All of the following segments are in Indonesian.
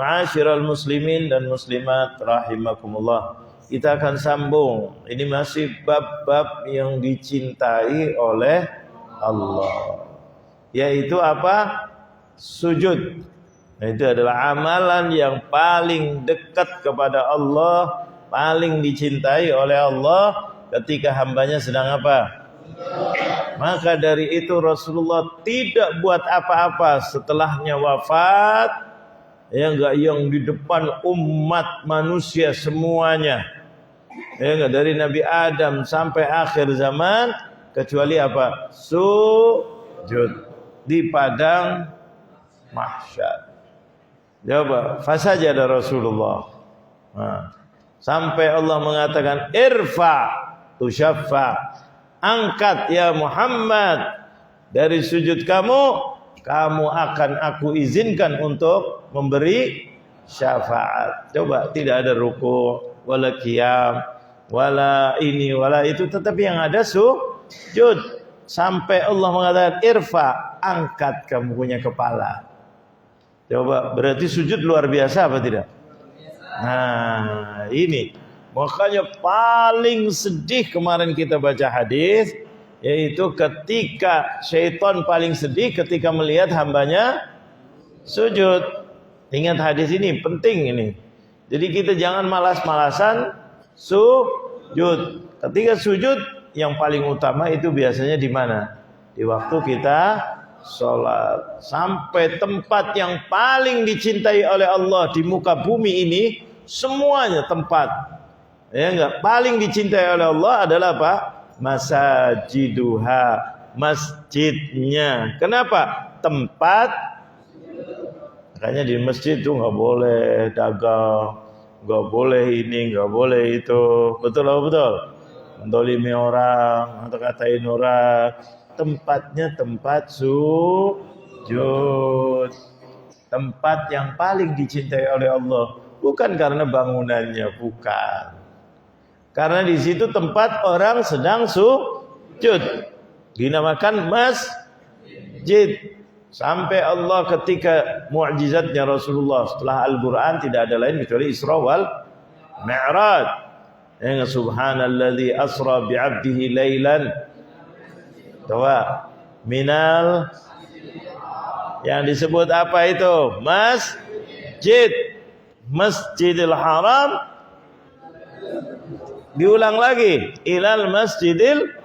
Ma'asyiral muslimin dan muslimat rahimakumullah. Kita akan sambung. Ini masih bab-bab yang dicintai oleh Allah. Yaitu apa? Sujud. Nah, itu adalah amalan yang paling dekat kepada Allah, paling dicintai oleh Allah ketika hambanya sedang apa? Maka dari itu Rasulullah tidak buat apa-apa setelahnya wafat, ya enggak, yang di depan umat manusia semuanya, ya enggak, dari Nabi Adam sampai akhir zaman, kecuali apa? Sujud di padang mahsyar. Coba, fasajada Rasulullah. Nah, sampai Allah mengatakan irfa tusyaffa, angkat ya Muhammad dari sujud kamu, kamu akan aku izinkan untuk memberi syafaat. Coba, tidak ada ruku, wala qiyam, wala ini, wala itu, tetapi yang ada sujud. Sampai Allah mengatakan irfa, angkat kamu punya kepala. Coba, berarti sujud luar biasa apa tidak? Nah, ini makanya paling sedih kemarin kita baca hadis, yaitu ketika syaitan paling sedih ketika melihat hambanya sujud. Ingat hadis ini, penting ini. Jadi kita jangan malas-malasan sujud. Ketika sujud yang paling utama itu biasanya di mana? Di waktu kita sholat. Sampai tempat yang paling dicintai oleh Allah di muka bumi ini, semuanya tempat, ya enggak, paling dicintai oleh Allah adalah apa? Masajiduha, masjidnya. Kenapa? Tempat. Makanya di masjid itu nggak boleh dagang, nggak boleh ini, nggak boleh itu. Betul apa betul? Mendolimi orang atau katain orang. Tempatnya tempat sujud, tempat yang paling dicintai oleh Allah. Bukan karena bangunannya, bukan. Karena di situ tempat orang sedang sujud, dinamakan masjid. Sampai Allah ketika mukjizatnya Rasulullah setelah Al-Quran tidak ada lain kecuali Isra wal Mi'raj. Ya, subhanalladzi asra bi'abdihi lailan minal, yang disebut apa itu? Masjid, Masjidil Haram. Diulang lagi, ilal Masjidil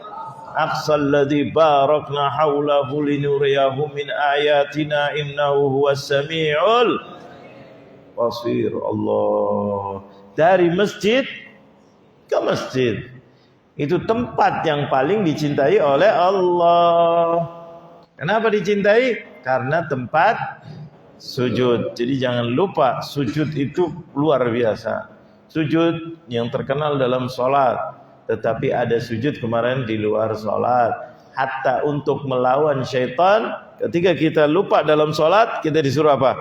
Aqsa alladzi barakna haulahu linuriyahu min ayatina innahu huwas samiul basir. Allah, dari masjid ke masjid. Itu tempat yang paling dicintai oleh Allah. Kenapa dicintai? Karena tempat sujud. Jadi jangan lupa, sujud itu luar biasa. Sujud yang terkenal dalam sholat, tetapi ada sujud kemarin di luar sholat. Hatta untuk melawan syaitan, ketika kita lupa dalam sholat, kita disuruh apa?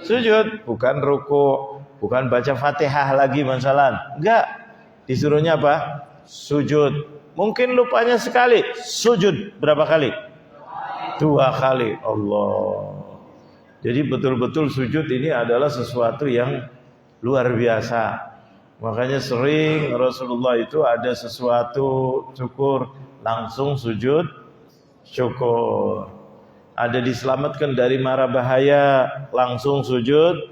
Sujud. Bukan ruku, bukan baca fatihah lagi masalah. Enggak. Disuruhnya apa? Sujud. Mungkin lupanya sekali, sujud berapa kali? 2 kali. Allah. Jadi betul-betul sujud ini adalah sesuatu yang luar biasa. Makanya sering Rasulullah itu ada sesuatu syukur, langsung sujud syukur. Ada diselamatkan dari mara bahaya, langsung sujud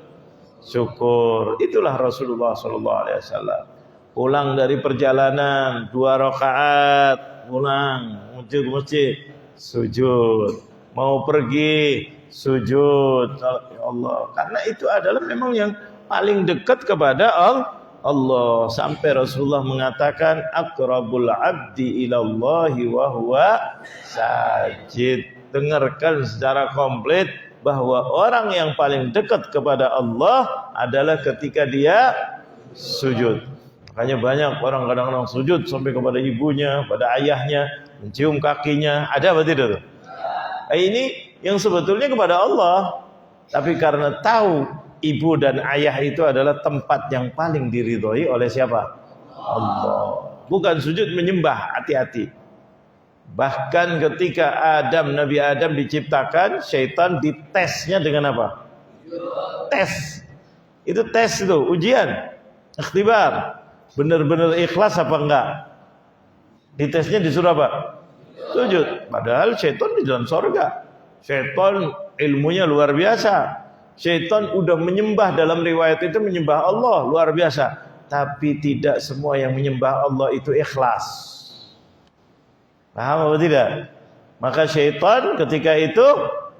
syukur. Itulah Rasulullah SAW. Pulang dari perjalanan 2 rakaat, pulang menuju ke masjid, sujud. Mau pergi, sujud. Ya Allah, karena itu adalah memang yang paling dekat kepada Allah. Sampai Rasulullah mengatakan aqrabul abdi ilallahi wa huwa sajid. Dengarkan secara komplit bahwa orang yang paling dekat kepada Allah adalah ketika dia sujud. Makanya banyak orang kadang-kadang sujud sampai kepada ibunya, pada ayahnya, mencium kakinya. Ada apa tidak? Ini yang sebetulnya kepada Allah. Tapi karena tahu ibu dan ayah itu adalah tempat yang paling diridhoi oleh siapa? Allah. Bukan sujud menyembah, hati-hati. Bahkan ketika Nabi Adam diciptakan, syaitan ditesnya dengan apa? Tes. Itu tes itu, ujian. Ikhtibar. Benar-benar ikhlas apa enggak? Ditesnya disuruh apa? Sujud. Padahal syaitan di dalam sorga. Syaitan ilmunya luar biasa. Syaitan udah menyembah, dalam riwayat itu menyembah Allah luar biasa. Tapi tidak semua yang menyembah Allah itu ikhlas. Paham apa tidak? Maka syaitan ketika itu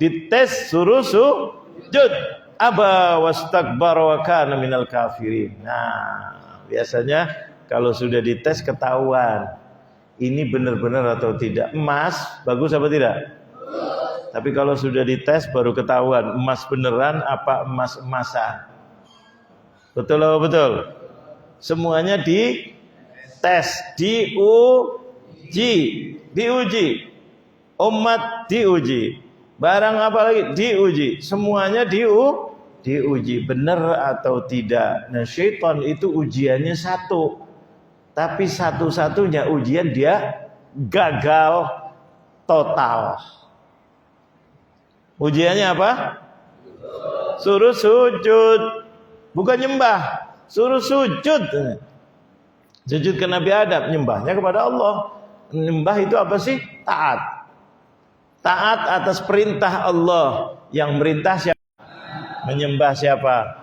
dites suruh sujud. Aba wastakbara wa kana minal kafirin. Nah, biasanya kalau sudah dites ketahuan ini benar-benar atau tidak. Emas bagus apa tidak? Tapi kalau sudah dites baru ketahuan emas beneran apa emas-emasan. Betul apa betul? Semuanya dites, diuji. Umat diuji. Barang apa lagi diuji. Semuanya diuji benar atau tidak. Nah, syaitan itu ujiannya satu. Tapi satu-satunya ujian dia gagal total. Ujiannya apa? Suruh sujud. Bukan nyembah, suruh sujud. Sujud ke Nabi Adam, nyembahnya kepada Allah. Nyembah itu apa sih? Taat. Taat atas perintah Allah. Yang merintah siapa? Menyembah siapa?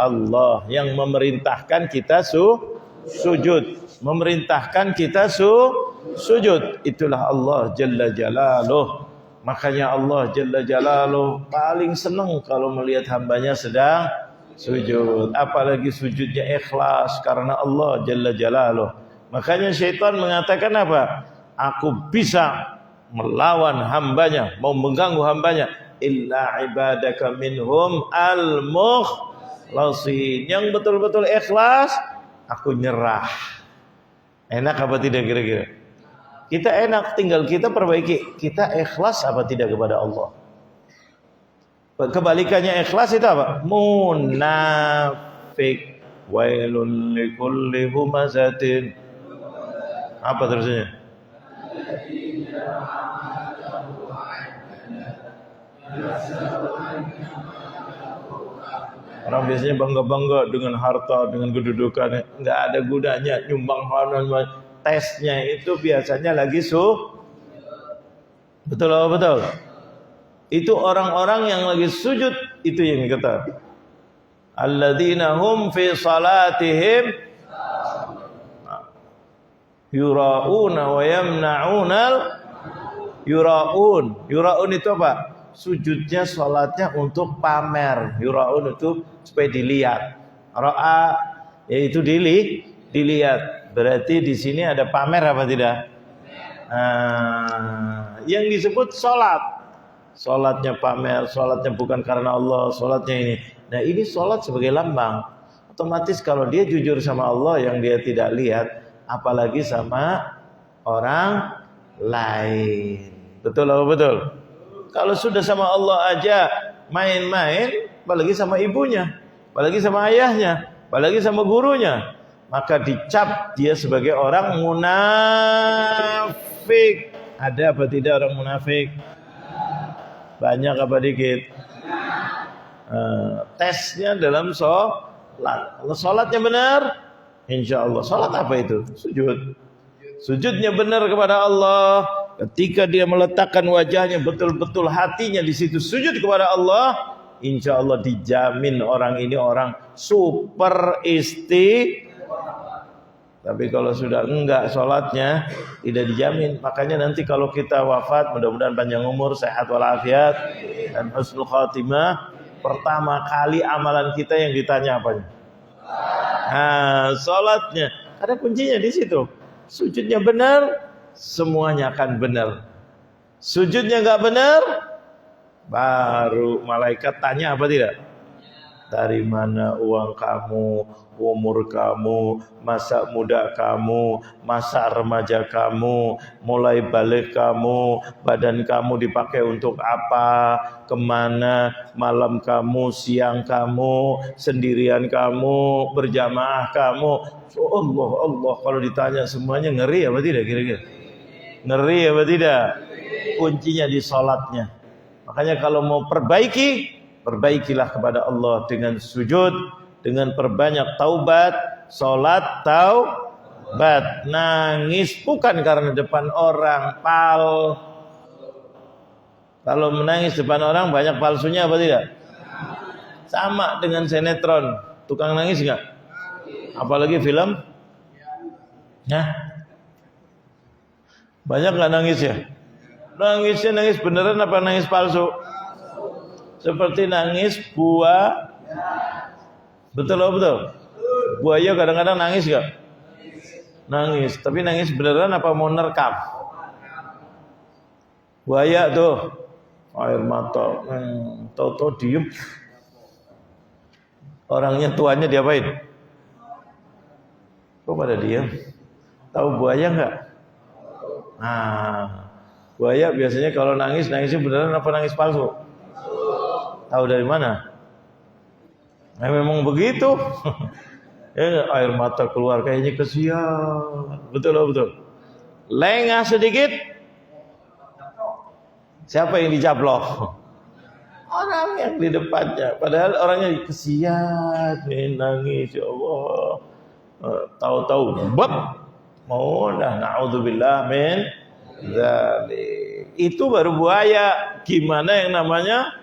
Allah. Yang memerintahkan kita sujud. Memerintahkan kita sujud. Itulah Allah Jalla Jalaluh. Makanya Allah Jalla Jalaluh paling senang kalau melihat hambanya sedang sujud. Apalagi sujudnya ikhlas karena Allah Jalla Jalaluh. Makanya syaitan mengatakan apa? Aku bisa melawan hambanya, mau mengganggu hambanya. Illa ibadaka minhum al-mukhlasin. Yang betul-betul ikhlas, aku nyerah. Enak apa tidak kira-kira? Kita enak, tinggal kita perbaiki. Kita ikhlas apa tidak kepada Allah? Kebalikannya ikhlas itu apa? Munafik. Wailul likulli humazatin. Apa terusnya? Orang biasanya bangga-bangga dengan harta, dengan kedudukan. Nggak ada gunanya nyumbang harta. Tesnya itu biasanya lagi betul apa betul? Itu orang-orang yang lagi sujud itu yang kata alladzina hum fi salatihim yura'una wa yamna'unal yura'un. Yura'un itu apa? Sujudnya, salatnya untuk pamer. Yura'un itu supaya dilihat. Ra'a yaitu dilihat. Berarti di sini ada pamer apa tidak? Yang disebut salat. Salatnya pamer, salatnya bukan karena Allah, salatnya ini. Nah, ini salat sebagai lambang. Otomatis kalau dia jujur sama Allah yang dia tidak lihat, apalagi sama orang lain. Betul apa betul? Kalau sudah sama Allah aja main-main, apalagi sama ibunya, apalagi sama ayahnya, apalagi sama gurunya, maka dicap dia sebagai orang munafik. Ada apa tidak orang munafik? Banyak apa dikit? Tesnya dalam sholat. Kalau sholatnya benar, insya Allah. Sholat apa itu? Sujud. Sujudnya benar kepada Allah. Ketika dia meletakkan wajahnya, betul-betul hatinya di situ sujud kepada Allah, insya Allah dijamin orang ini orang super Tapi kalau sudah enggak sholatnya, tidak dijamin. Makanya nanti kalau kita wafat, mudah-mudahan panjang umur, sehat walafiat, dan husnul khatimah, pertama kali amalan kita yang ditanya apanya? Sholatnya. Ada kuncinya di situ. Sujudnya benar, semuanya akan benar. Sujudnya enggak benar, baru malaikat tanya apa tidak? Dari mana uang kamu, umur kamu, masa muda kamu, masa remaja kamu, mulai balik kamu, badan kamu dipakai untuk apa, kemana, malam kamu, siang kamu, sendirian kamu, berjamaah kamu. Allah, kalau ditanya semuanya ngeri apa tidak kira-kira? Ngeri apa tidak? Kuncinya di sholatnya. Makanya kalau mau perbaiki, perbaikilah kepada Allah dengan sujud, dengan perbanyak taubat, salat taubat. Nangis bukan karena depan orang, kalau menangis depan orang banyak palsunya apa tidak? Sama dengan sinetron, tukang nangis enggak? Apalagi film? Nah, banyak nggak nangis ya? Nangisnya nangis beneran apa nangis palsu? Seperti nangis buah. Betul loh, betul. Buaya kadang-kadang nangis nggak? Nangis, tapi nangis beneran apa mau nerkam? Buaya tuh air mata, tahu-tahu diem. Orangnya tuanya diapain? Kok pada diem? Tahu buaya nggak? Nah, buaya biasanya kalau nangis, nangisnya beneran apa nangis palsu? Tahu dari mana? Nah, memang begitu. Air mata keluar kayaknya kesian. Betul loh, betul. Lengah sedikit. Siapa yang dicaplok? Orang yang di depannya. Padahal orangnya kesian, nangis, ya Allah. Tahu-tahu, mau dah, naudzubillah min dzalik. Itu baru buaya. Gimana yang namanya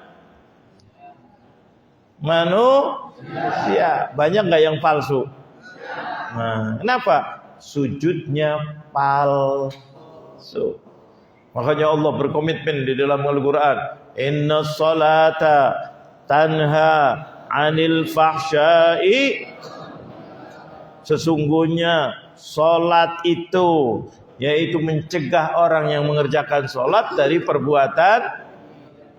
manusia? Banyak nggak yang palsu? Nah, kenapa? Sujudnya palsu. Makanya Allah berkomitmen di dalam Al-Quran, inna salata tanha anil fahsyai. Sesungguhnya salat itu, yaitu mencegah orang yang mengerjakan salat dari perbuatan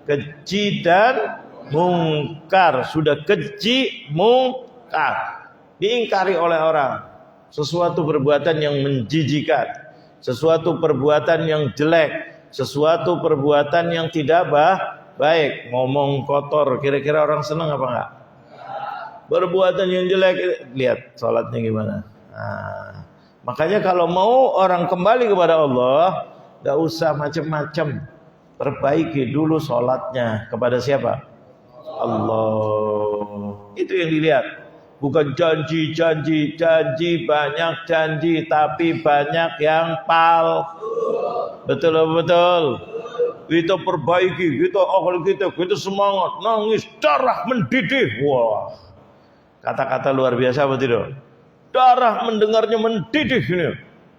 keji dan mungkar. Sudah keji, mungkar, diingkari oleh orang. Sesuatu perbuatan yang menjijikan, sesuatu perbuatan yang jelek, sesuatu perbuatan yang tidak baik. Ngomong kotor, kira-kira orang senang apa enggak? Perbuatan yang jelek, lihat salatnya gimana. Nah, makanya kalau mau orang kembali kepada Allah, gak usah macam-macam. Perbaiki dulu salatnya kepada siapa? Allah. Itu yang dilihat. Bukan janji, banyak janji, tapi banyak yang betul. Kita perbaiki, kita semangat, nangis, darah mendidih. Wah. Kata-kata luar biasa apa tidak? Darah mendengarnya mendidih ini.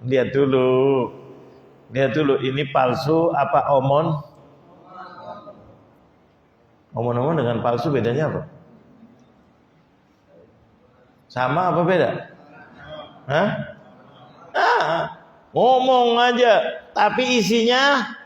Lihat dulu, ini palsu apa omon? Omon-omon dengan palsu bedanya apa? Sama apa beda? Hah? Ngomong aja, tapi isinya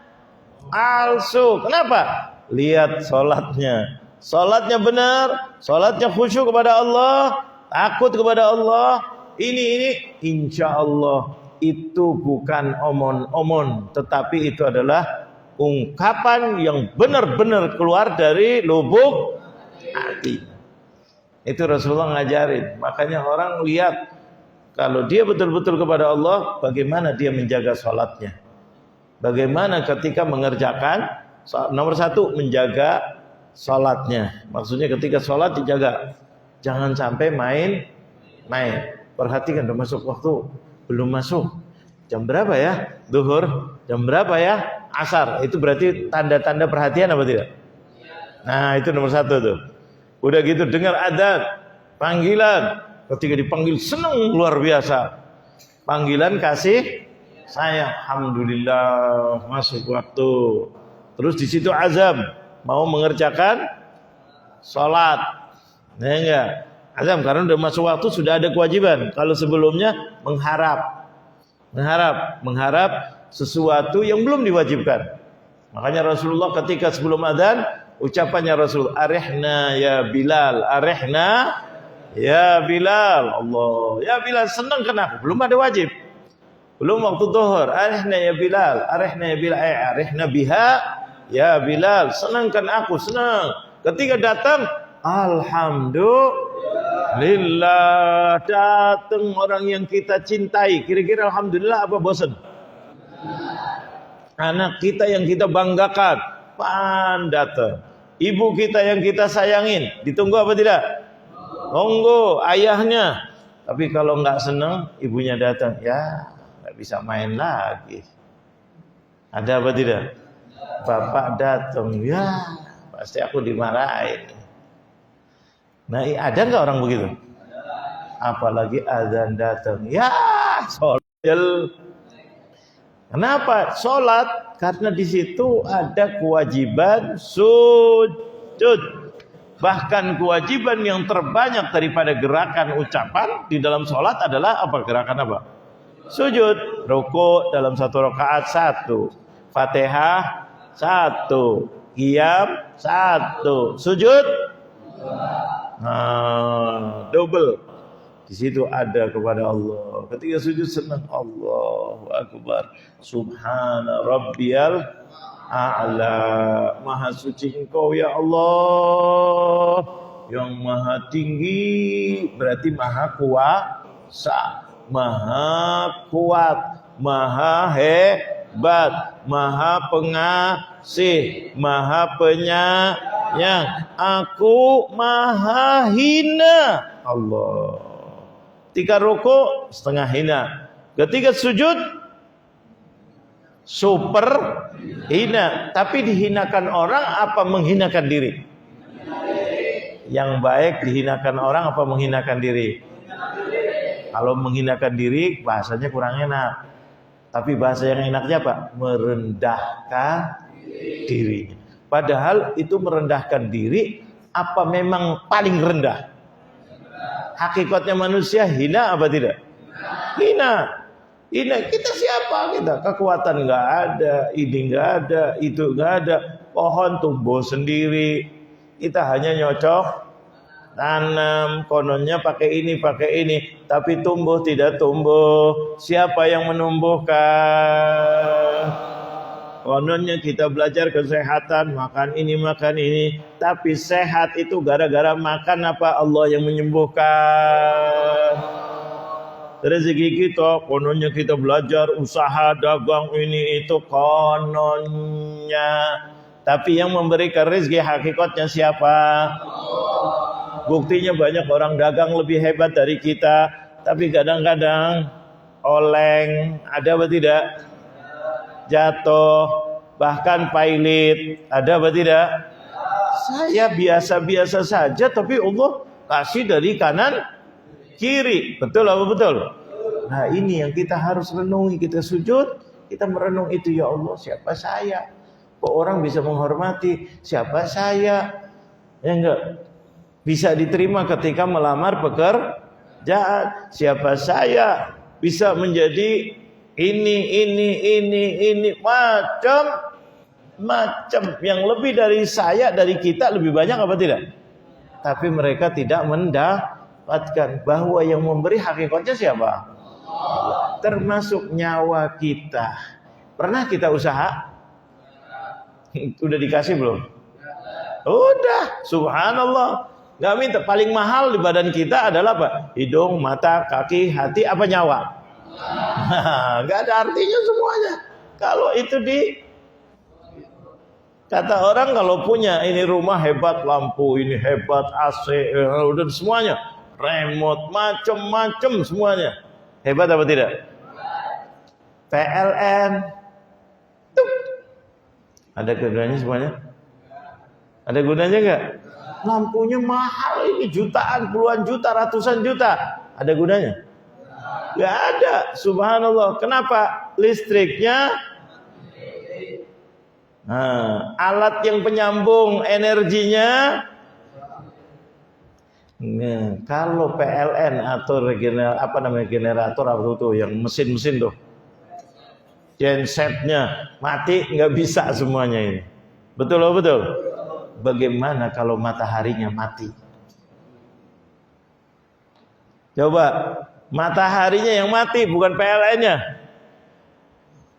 palsu. Kenapa? Lihat sholatnya. Sholatnya benar, sholatnya khusyuk kepada Allah, takut kepada Allah. Ini insya Allah itu bukan omon-omon, tetapi itu adalah ungkapan yang benar-benar keluar dari lubuk hati. Itu Rasulullah ngajarin. Makanya orang lihat kalau dia betul-betul kepada Allah, bagaimana dia menjaga sholatnya, bagaimana ketika mengerjakan. Nomor satu, menjaga sholatnya. Maksudnya ketika sholat dijaga, jangan sampai main. Perhatikan, udah masuk waktu, belum masuk, jam berapa ya zuhur, jam berapa ya asar. Itu berarti tanda-tanda perhatian apa tidak? Nah, itu nomor satu tuh. Udah gitu dengar adzan, panggilan, ketika dipanggil senang luar biasa. Panggilan kasih sayang, alhamdulillah masuk waktu. Terus di situ azam, mau mengerjakan sholat. Nah, enggak azam karena udah masuk waktu, sudah ada kewajiban. Kalau sebelumnya mengharap sesuatu yang belum diwajibkan. Makanya Rasulullah ketika sebelum adzan, ucapannya Rasul, arihna ya Bilal, arihna ya Bilal. Allah, ya Bilal, senang kenapa? Belum ada wajib, belum waktu zuhur. Arihna ya Bilal, arihna ya Bilal, arihna biha ya Bilal, senangkan aku, senang. Ketika datang, alhamdulillah, datang orang yang kita cintai. Kira-kira alhamdulillah apa bosan? Anak kita yang kita banggakan, datang. Ibu kita yang kita sayangin, ditunggu apa tidak? Tunggu ayahnya. Tapi kalau nggak senang, ibunya datang, ya nggak bisa main lagi. Ada apa tidak? Bapak datang, ya pasti aku dimarahin. Nah, ada nggak orang begitu? Apalagi azan datang, ya sholat. Kenapa? Sholat karena di situ ada kewajiban sujud. Bahkan kewajiban yang terbanyak daripada gerakan ucapan di dalam sholat adalah apa? Gerakan apa? Sujud. Rukuk dalam satu rakaat 1, Fatihah 1, qiyam 1, sujud double. Di situ ada kepada Allah. Ketika sujud senang, Allahu Akbar, Subhana Rabbiyal A'la. Maha suci Engkau ya Allah, yang maha tinggi, berarti maha kuasa, maha kuat, maha hebat, maha pengasih, maha penyayang. Aku maha hina. Allah. Ketika rukuk setengah hina, ketika sujud super hina. Tapi dihinakan orang apa menghinakan diri? Yang baik dihinakan orang apa menghinakan diri? Kalau menghinakan diri bahasanya kurang enak. Tapi bahasa yang enaknya apa? Merendahkan dirinya. Padahal itu merendahkan diri apa memang paling rendah? Hakikatnya manusia hina apa tidak? Hina. Hina. Kita siapa kita? Kekuatan nggak ada, ini nggak ada, itu nggak ada. Pohon tumbuh sendiri. Kita hanya nyocok tanam, kononnya pakai ini, tapi tumbuh tidak tumbuh. Siapa yang menumbuhkan? Kononnya kita belajar kesehatan, makan ini, tapi sehat itu gara-gara makan apa? Allah yang menyembuhkan. Rezeki kita, kononnya kita belajar usaha dagang ini itu kononnya. Tapi yang memberikan rezeki hakikatnya siapa? Buktinya banyak orang dagang lebih hebat dari kita, tapi kadang-kadang oleng, ada apa tidak? Jatuh, bahkan pailit, ada apa tidak? Saya biasa-biasa saja, tapi Allah kasih dari kanan kiri. Betul apa betul? Nah, ini yang kita harus renungi. Kita sujud, kita merenung itu, ya Allah, siapa saya? Kok orang bisa menghormati? Siapa saya? Ya enggak? Bisa diterima ketika melamar pekerjaan. Siapa saya? Bisa menjadi ini macam yang lebih dari saya, dari kita lebih banyak apa tidak? Tapi mereka tidak mendapatkan. Bahwa yang memberi hakikatnya siapa? Termasuk nyawa kita. Pernah kita usaha? Udah dikasih belum? Udah, subhanallah. Gak minta. Paling mahal di badan kita adalah apa? Hidung, mata, kaki, hati, apa nyawa? Gak ada artinya semuanya. Kalau itu kata orang kalau punya ini rumah hebat, lampu ini hebat, AC, udah semuanya, remote, macem-macem semuanya. Hebat apa tidak? PLN, tuh. Ada gunanya semuanya? Ada gunanya nggak? Lampunya mahal ini, jutaan, puluhan juta, ratusan juta. Ada gunanya? Gak ada, subhanallah. Kenapa? Listriknya, alat yang penyambung energinya. Nah, kalau PLN atau generator apa tuh yang mesin-mesin tuh, gensetnya mati, nggak bisa semuanya ini. Betul loh, betul. Bagaimana kalau mataharinya mati? Coba. Mataharinya yang mati, bukan PLN-nya.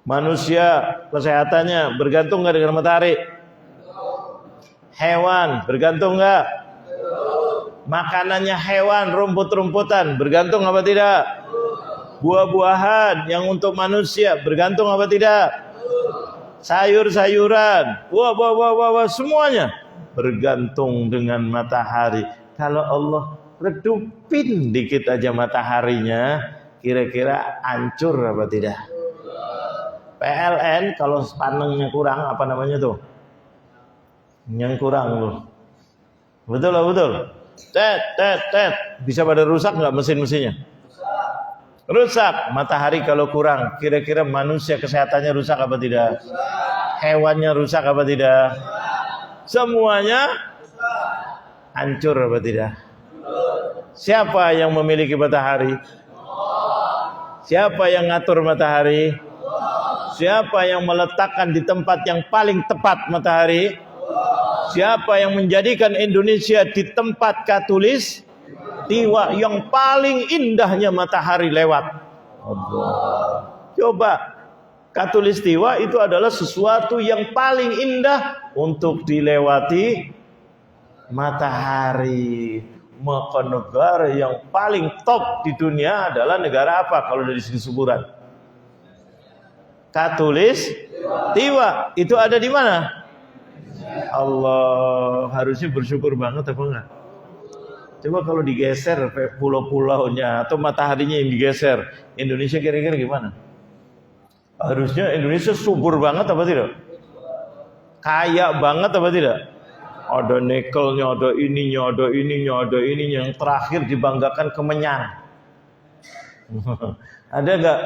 Manusia kesehatannya bergantung nggak dengan matahari? Hewan bergantung nggak? Makanannya hewan, rumput-rumputan bergantung apa tidak? Buah-buahan yang untuk manusia bergantung apa tidak? Sayur-sayuran, buah-buah semuanya bergantung dengan matahari. Kalau Allah redupin dikit aja mataharinya, kira-kira hancur apa tidak? PLN kalau panengnya kurang, apa namanya tuh? Yang kurang loh. Betul lah, betul. Tet. Bisa pada rusak nggak mesin-mesinnya? Rusak. Matahari kalau kurang, kira-kira manusia kesehatannya rusak apa tidak? Hewannya rusak apa tidak? Semuanya hancur apa tidak? Siapa yang memiliki matahari? Siapa yang ngatur matahari? Siapa yang meletakkan di tempat yang paling tepat matahari? Siapa yang menjadikan Indonesia di tempat katulistiwa yang paling indahnya matahari lewat? Coba, katulistiwa itu adalah sesuatu yang paling indah untuk dilewati matahari. Maka negara yang paling top di dunia adalah negara apa kalau dari segi suburan? Katulistiwa. Itu ada di mana? Allah, harusnya bersyukur banget apa enggak? Coba kalau digeser pulau-pulaunya atau mataharinya yang digeser, Indonesia kira-kira gimana? Harusnya Indonesia subur banget apa tidak? Kaya banget apa tidak? Ada nikelnya, ada ininya. Yang terakhir dibanggakan Kemenyan. Ada enggak?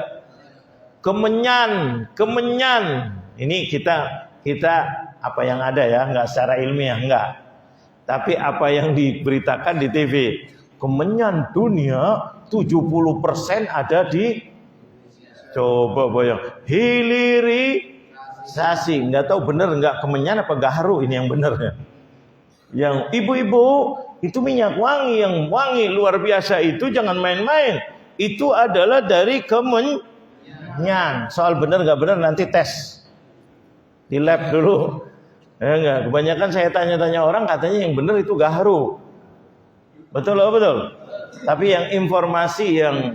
Kemenyan. Ini kita apa yang ada ya, enggak secara ilmiah, enggak. Tapi apa yang diberitakan di TV. Kemenyan dunia 70% ada di, coba bayang, hilirisasi. Enggak tahu benar enggak Kemenyan apa Gaharu ini yang benarnya. Yang ibu-ibu itu minyak wangi yang wangi luar biasa itu jangan main-main. Itu adalah dari Kemenyan. Soal benar enggak benar nanti tes di lab dulu. Enggak, kebanyakan saya tanya-tanya orang katanya yang benar itu Gaharu. Betul loh, betul. Tapi yang informasi yang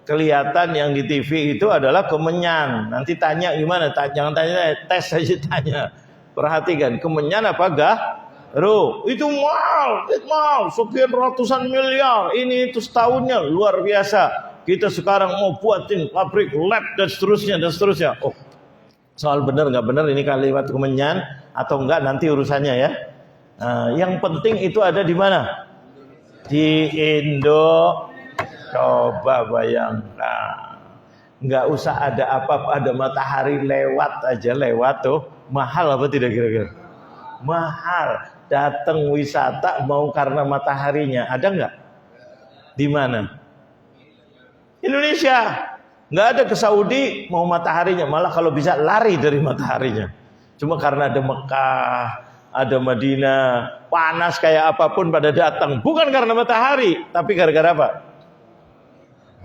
kelihatan yang di TV itu adalah Kemenyan. Nanti tanya gimana? Jangan tanya, tes saja tanya. Perhatikan, Kemenyan apa Gaharu? Itu mahal, sekian ratusan miliar. Ini itu setahunnya luar biasa. Kita sekarang mau buatin pabrik lab dan seterusnya. Oh, soal benar nggak benar ini kalimat Kemenyan atau enggak nanti urusannya ya. Yang penting itu ada di mana? Di Indo. Coba bayangkan, nggak usah ada apa-apa, ada matahari lewat tuh. Mahal apa tidak kira-kira? Mahal. Datang wisata mau karena mataharinya, ada nggak? Di mana? Indonesia. Nggak ada ke Saudi mau mataharinya, malah kalau bisa lari dari mataharinya. Cuma karena ada Mekah, ada Madinah, panas kayak apapun pada datang. Bukan karena matahari, tapi gara-gara apa?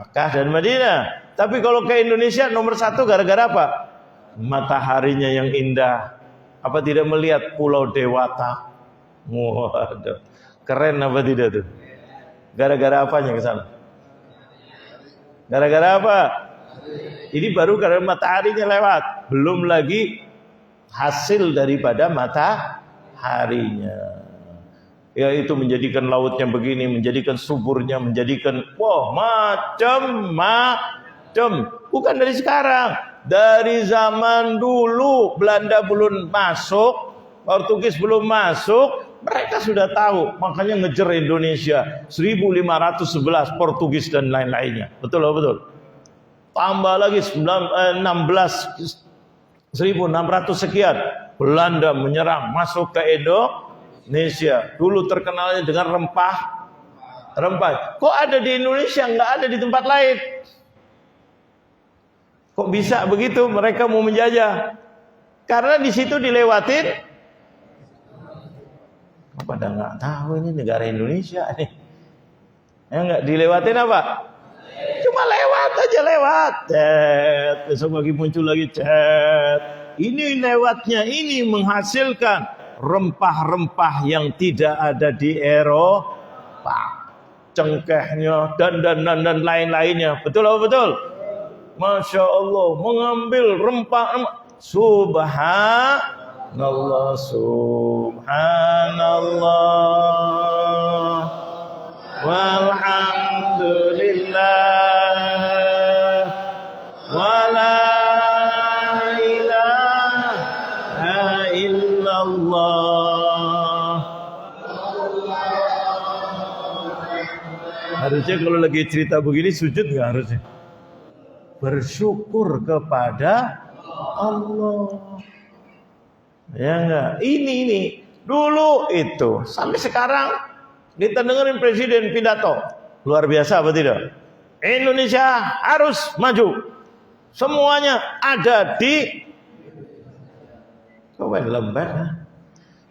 Mekah dan Madinah. Tapi kalau ke Indonesia nomor satu gara-gara apa? Mataharinya yang indah. Apa tidak melihat Pulau Dewata? Waduh, keren apa tidak tuh? Gara-gara apanya ke sana? Gara-gara apa? Ini baru karena mataharinya lewat. Belum lagi hasil daripada mataharinya. Ya itu menjadikan lautnya begini, menjadikan suburnya, menjadikan macam-macam. Bukan dari sekarang. Dari zaman dulu Belanda belum masuk, Portugis belum masuk, mereka sudah tahu. Makanya ngejar Indonesia 1511 Portugis dan lain-lainnya. Betul. Tambah lagi 1600 sekian Belanda menyerang masuk ke Indonesia. Dulu terkenalnya dengan rempah. Kok ada di Indonesia, nggak ada di tempat lain? Kok bisa begitu? Mereka mau menjajah. Karena di situ dilewatin. Pada nggak tahu ini negara Indonesia nih. Ya nggak dilewatin apa? Cuma lewat. Besok lagi muncul lagi. Ini lewatnya ini menghasilkan rempah-rempah yang tidak ada di Eropa. Cengkehnya dan lain-lainnya. Betul apa betul? Masya Allah, mengambil rempah. Subhanallah. Subhanallah walhamdulillah wala ilaha illallah. Harusnya kalau lagi cerita begini sujud nggak harusnya? Bersyukur kepada Allah. Ya enggak? Ini dulu itu sampai sekarang kita dengerin presiden pidato luar biasa apa tidak? Indonesia harus maju. Semuanya ada di coba lembar.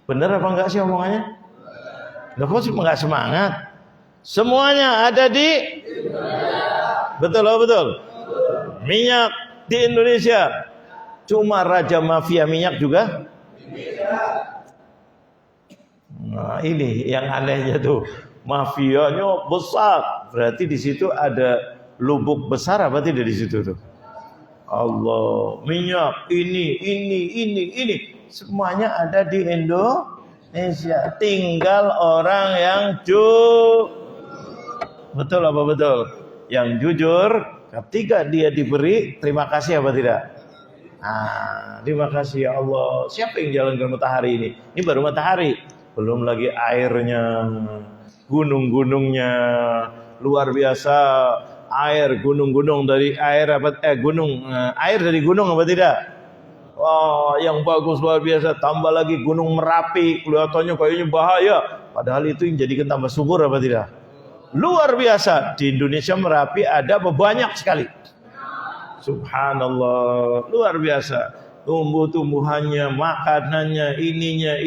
Bener apa enggak sih omongannya? Loh kok enggak semangat? Semuanya ada di betul oh betul. Minyak di Indonesia. Cuma raja mafia minyak juga. Nah, ini yang anehnya tuh. Mafianya besar. Berarti di situ ada lubuk besar apa tidak di situ tuh? Allah, minyak ini. Semuanya ada di Indonesia. Tinggal orang yang betul apa betul? Yang jujur ketika dia diberi, terima kasih apa tidak? Terima kasih ya Allah. Siapa yang jalankan matahari ini? Ini baru matahari, belum lagi airnya, gunung-gunungnya, luar biasa. Air gunung-gunung dari air apa? Air dari gunung apa tidak? Wah, yang bagus luar biasa. Tambah lagi gunung Merapi, kelihatannya kayaknya bahaya. Padahal itu yang jadikan tambah subur apa tidak? Luar biasa. Di Indonesia Merapi ada banyak sekali. Subhanallah, luar biasa. Tumbuh-tumbuhannya, makanannya, ininya.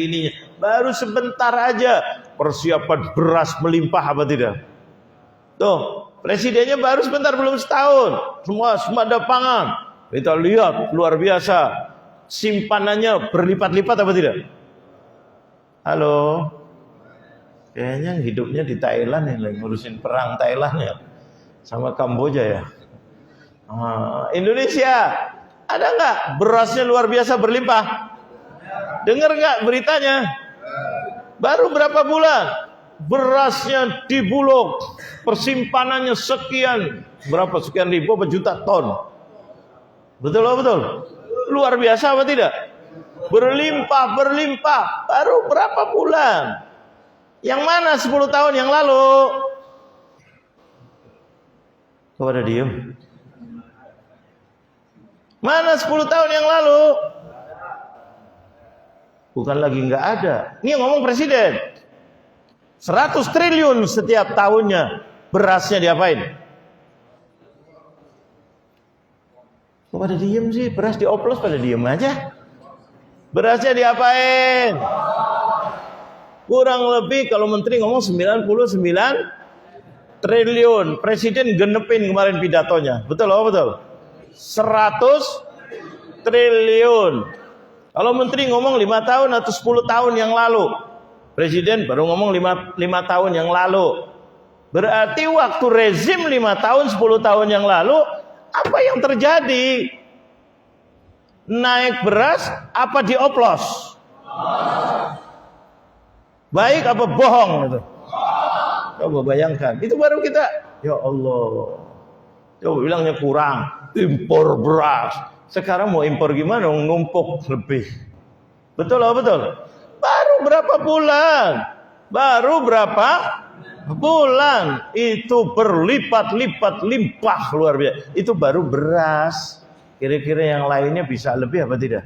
Baru sebentar aja persiapan beras melimpah apa tidak? Tuh, presidennya baru sebentar, belum setahun. Semua ada pangan. Kita lihat luar biasa. Simpanannya berlipat-lipat apa tidak? Halo. Kayaknya hidupnya di Thailand yang lagi ngurusin perang Thailand ya. Sama Kamboja ya. Indonesia ada nggak berasnya luar biasa berlimpah? Dengar nggak beritanya? Baru berapa bulan berasnya di Bulog, persimpanannya sekian ribu apa juta ton. Betul. Luar biasa apa tidak? Berlimpah. Baru berapa bulan? Yang mana 10 tahun yang lalu? Kok pada diem? Mana 10 tahun yang lalu? Bukan lagi nggak ada. Ini yang ngomong presiden. 100 triliun setiap tahunnya. Berasnya diapain? Kok pada diem sih? Beras dioplos pada diem aja. Berasnya diapain? Kurang lebih kalau menteri ngomong 99 triliun. Presiden genepin kemarin pidatonya. Betul apa betul? 100 triliun. Kalau menteri ngomong 5 tahun atau 10 tahun yang lalu, presiden baru ngomong 5 tahun yang lalu. Berarti waktu rezim 5 tahun 10 tahun yang lalu, apa yang terjadi? Naik beras apa dioplos? Baik apa bohong itu? Coba bayangkan. Itu baru kita, ya Allah. Coba bilangnya kurang. Impor beras. Sekarang mau impor gimana? Numpuk lebih. Betul apa betul? Baru berapa bulan? Itu berlipat-lipat limpah luar biasa. Itu baru beras. Kira-kira yang lainnya bisa lebih apa tidak?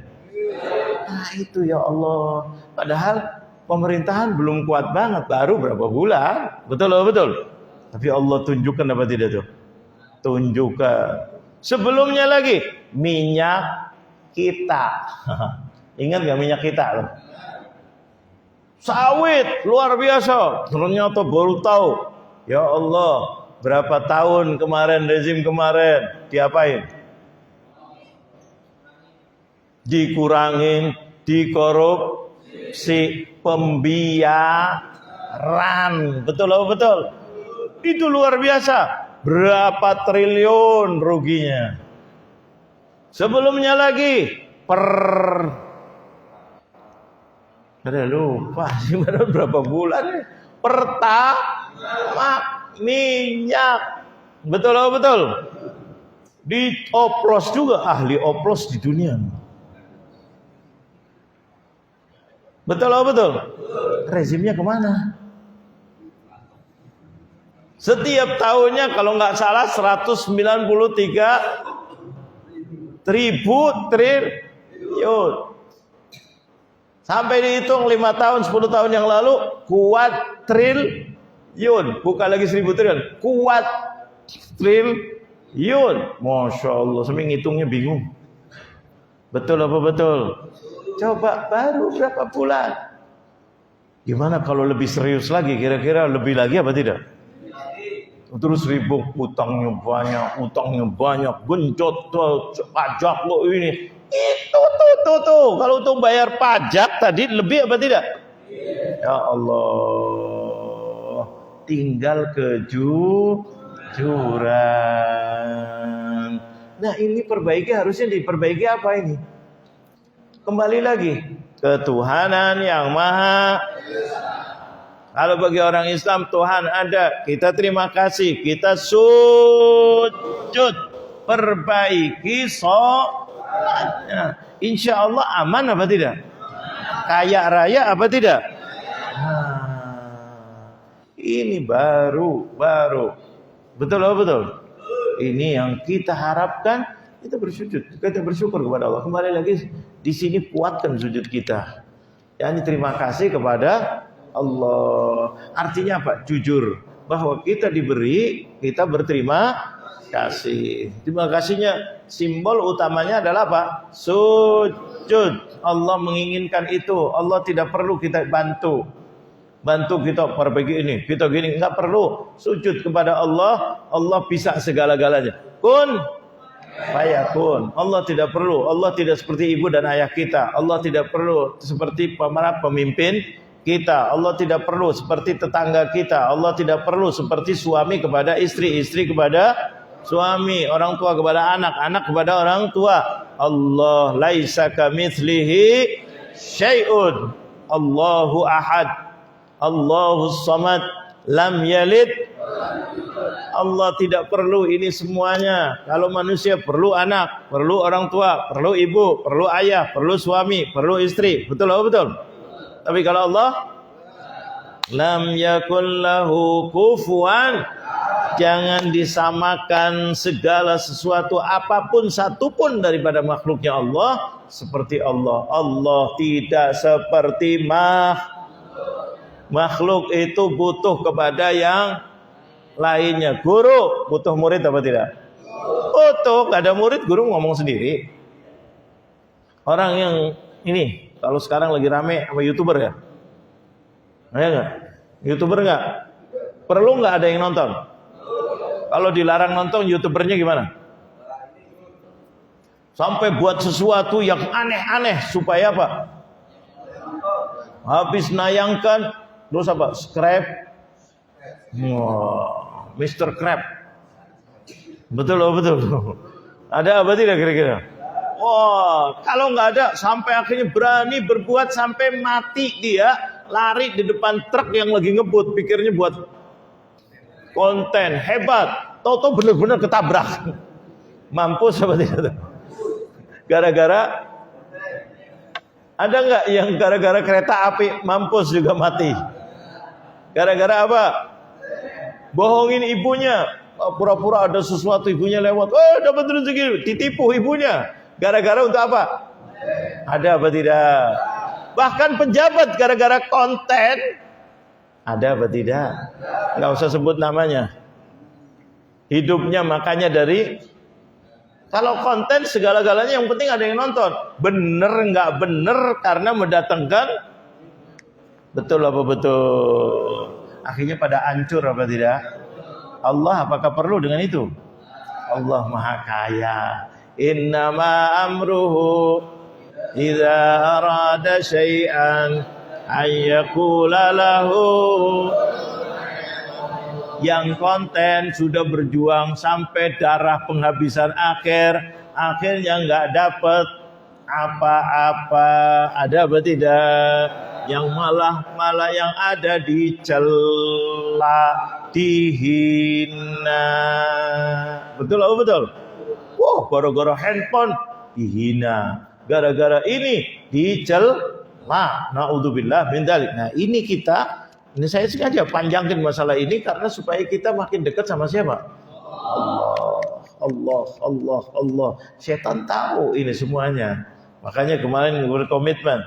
Nah itu ya Allah. Padahal pemerintahan belum kuat banget. Baru berapa bulan? Betul apa betul? Tapi Allah tunjukkan apa tidak tuh? Tunjukkan. Sebelumnya lagi minyak kita. Ingat gak minyak kita? Sawit luar biasa. Ternyata baru tahu. Ya Allah, berapa tahun kemarin rezim kemarin diapain? Dikurangin, dikorupsi, pembiaran. Betul apa betul? Itu luar biasa. Berapa triliun ruginya. Sebelumnya lagi Udah lupa sih berapa bulan. Pertama minyak. Betul apa betul? Dioplos juga, ahli oplos di dunia. Betul apa betul? Rezimnya kemana? Setiap tahunnya kalau nggak salah 193.000 triliun. Sampai dihitung 5 tahun, 10 tahun yang lalu, kuat triliun. Bukan lagi 1.000 triliun, kuat triliun. Masya Allah, sampai ngitungnya bingung. Betul apa betul? Coba baru berapa bulan. Gimana kalau lebih serius lagi, kira-kira lebih lagi apa tidak? Terus ribut, utangnya banyak, genjot pajak lo ini. Itu tuh. Kalau untuk bayar pajak tadi lebih apa tidak? Ya Allah, tinggal kejujuran. Nah ini harusnya diperbaiki apa ini? Kembali lagi ketuhanan yang maha. Kalau bagi orang Islam Tuhan ada, kita terima kasih, kita sujud, perbaiki sholatnya. Insya Allah aman apa tidak? Kaya raya apa tidak? Ini baru. Betul apa betul? Ini yang kita harapkan, kita bersujud, kita bersyukur kepada Allah. Kembali lagi di sini kuatkan sujud kita. Yani terima kasih kepada Allah. Artinya apa? Jujur bahwa kita diberi, kita berterima kasih. Terima kasihnya simbol utamanya adalah apa? Sujud. Allah menginginkan itu. Allah tidak perlu kita bantu kita perbaiki ini, kita gini, enggak perlu. Sujud kepada Allah, Allah bisa segala-galanya. Kun fayakun. Allah tidak perlu. Allah tidak seperti ibu dan ayah kita. Allah tidak perlu seperti para pemimpin kita. Allah tidak perlu seperti tetangga kita. Allah tidak perlu seperti suami kepada istri, istri kepada suami, orang tua kepada anak, anak kepada orang tua. Allah laisa kamitslihi syai'un. Allahu ahad. Allahus samad. Lam yalid. Allah tidak perlu ini semuanya. Kalau manusia perlu anak, perlu orang tua, perlu ibu, perlu ayah, perlu suami, perlu istri. Betul atau betul? Tapi kalau Allah, lam yakul lahu kufuwan, jangan disamakan segala sesuatu apapun satupun daripada makhluknya Allah seperti Allah. Allah tidak seperti makhluk itu butuh kepada yang lainnya. Guru butuh murid apa tidak? Butuh. Gak ada murid, guru ngomong sendiri. Orang yang ini kalau sekarang lagi rame sama YouTuber ya? Ada nggak? YouTuber nggak? Perlu nggak ada yang nonton? Kalau dilarang nonton, YouTubernya gimana? Sampai buat sesuatu yang aneh-aneh supaya apa? Habis nayangkan, terus apa? Scrap. Wow, Mr. Crab. Betul. Ada apa tidak kira-kira? Wah, kalau nggak ada sampai akhirnya berani berbuat sampai mati dia lari di depan truk yang lagi ngebut, pikirnya buat konten hebat, toto benar-benar ketabrak. Mampus apa tidak? Gara-gara ada nggak yang gara-gara kereta api mampus juga mati? Gara-gara apa? Bohongin ibunya, pura-pura ada sesuatu ibunya lewat, dapat rezeki, ditipu ibunya. Gara-gara untuk apa? Ada apa tidak? Bahkan pejabat gara-gara konten. Ada apa tidak? Nggak usah sebut namanya. Hidupnya makanya dari, kalau konten segala-galanya yang penting ada yang nonton. Bener nggak bener karena mendatangkan. Betul apa betul? Akhirnya pada hancur apa tidak? Allah apakah perlu dengan itu? Allah maha kaya. Innama amruhu idza arada syai'an ayyaqula lahu. Yang konten sudah berjuang sampai darah penghabisan akhirnya nggak dapat apa-apa. Ada apa tidak? yang malah yang ada dicela, dihina. Betul apa betul? Wah, gara-gara handphone dihina, gara-gara ini dicela. Naudzubillah min dzalik. Nah, ini saya sengaja panjangin masalah ini karena supaya kita makin dekat sama siapa? Allah. Setan tahu ini semuanya. Makanya kemarin berkomitmen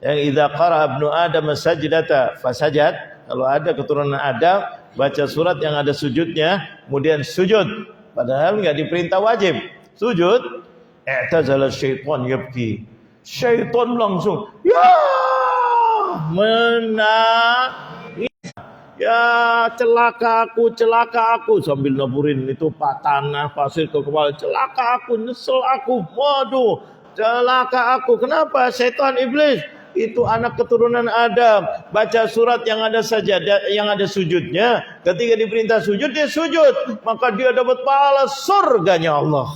yang idza qara ibnu adam sajdata fasajad, kalau ada keturunan Adam baca surat yang ada sujudnya kemudian sujud, padahal enggak diperintah wajib sujud, i'tazala syaitan yabki, syaitan langsung ya celaka aku sambil naburin itu tanah pasir ke kepala. Celaka aku, nyesel aku, waduh, celaka aku. Kenapa? Setan iblis itu anak keturunan Adam, baca surat yang ada sajadah, yang ada sujudnya. Ketika diperintah sujud dia sujud, maka dia dapat pahala surganya Allah.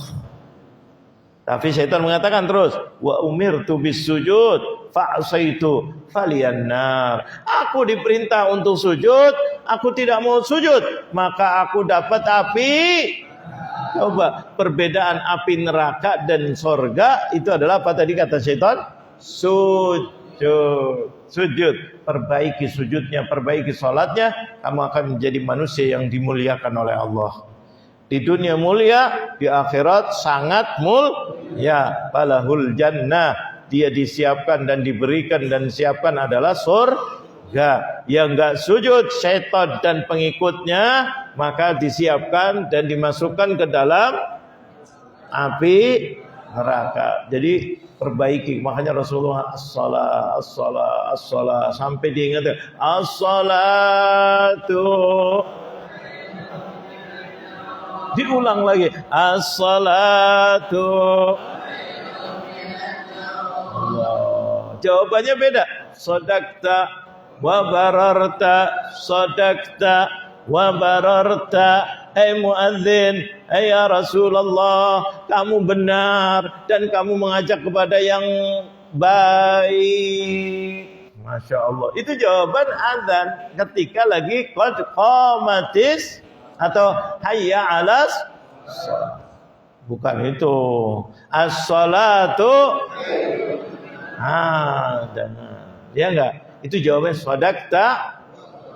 Tapi setan mengatakan terus, wa umirtu bis sujud fa'asaitu faliyannar. Aku diperintah untuk sujud, aku tidak mau sujud, maka aku dapat api. Coba, perbedaan api neraka dan sorga itu adalah apa tadi kata setan? Sujud. Perbaiki sujudnya, perbaiki salatnya, kamu akan menjadi manusia yang dimuliakan oleh Allah. Di dunia mulia, di akhirat sangat mulia. Falahul jannah, dia disiapkan dan diberikan dan disiapkan adalah surga. Yang enggak sujud setan dan pengikutnya, maka disiapkan dan dimasukkan ke dalam api neraka. Jadi perbaiki, makanya Rasulullah as-salat sampai diingatkan as-salatu, diulang lagi as-salatu. Allah. Jawabannya beda. Sadaqta wa bararta, sadaqta wa bararta. Hai muadzin, hai ya Rasulullah, kamu benar dan kamu mengajak kepada yang baik. Masya Allah. Itu jawaban azan ketika lagi qad qamatis atau hayya 'alas shalah. Bukan itu. As-salatu. Dia enggak. Itu jawabannya sadaqta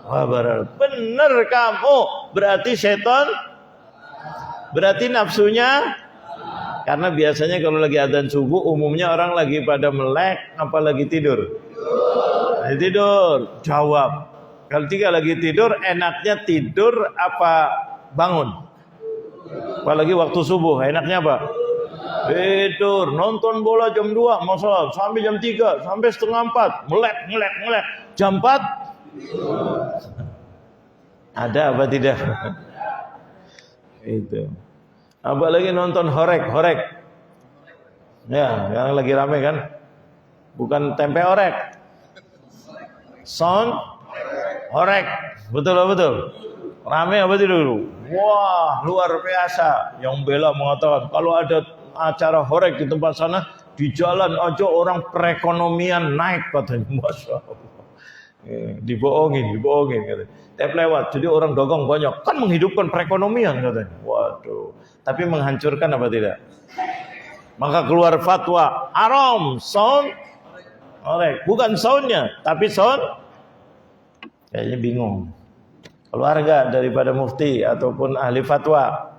wa barar. Benar kamu. Berarti setan, berarti nafsunya. Karena biasanya kalau lagi adzan subuh umumnya orang lagi pada melek apa lagi tidur? Tidur. Jawab. Kalau tiga lagi tidur, enaknya tidur apa bangun? Apalagi waktu subuh, enaknya apa? Tidur. Nonton bola jam 2, masalah sampai jam 3, sampai setengah 4, melek. Jam 4 ada apa tidak? Itu. Apalagi nonton horek. Ya, yang lagi rame kan? Bukan tempe orek. Sound horek. Betul. Rame apa tidak? Wah, luar biasa. Yang bela mengatakan kalau ada acara horek di tempat sana, di jalan aja orang perekonomian naik katanya. Masya Allah. Dibohongin katanya. Tiap lewat, jadi orang dagang banyak, kan menghidupkan perekonomian katanya. Waduh, tapi menghancurkan apa tidak? Maka keluar fatwa haram sound horek, bukan soundnya, tapi sound. Kayaknya bingung. Keluarga daripada mufti ataupun ahli fatwa.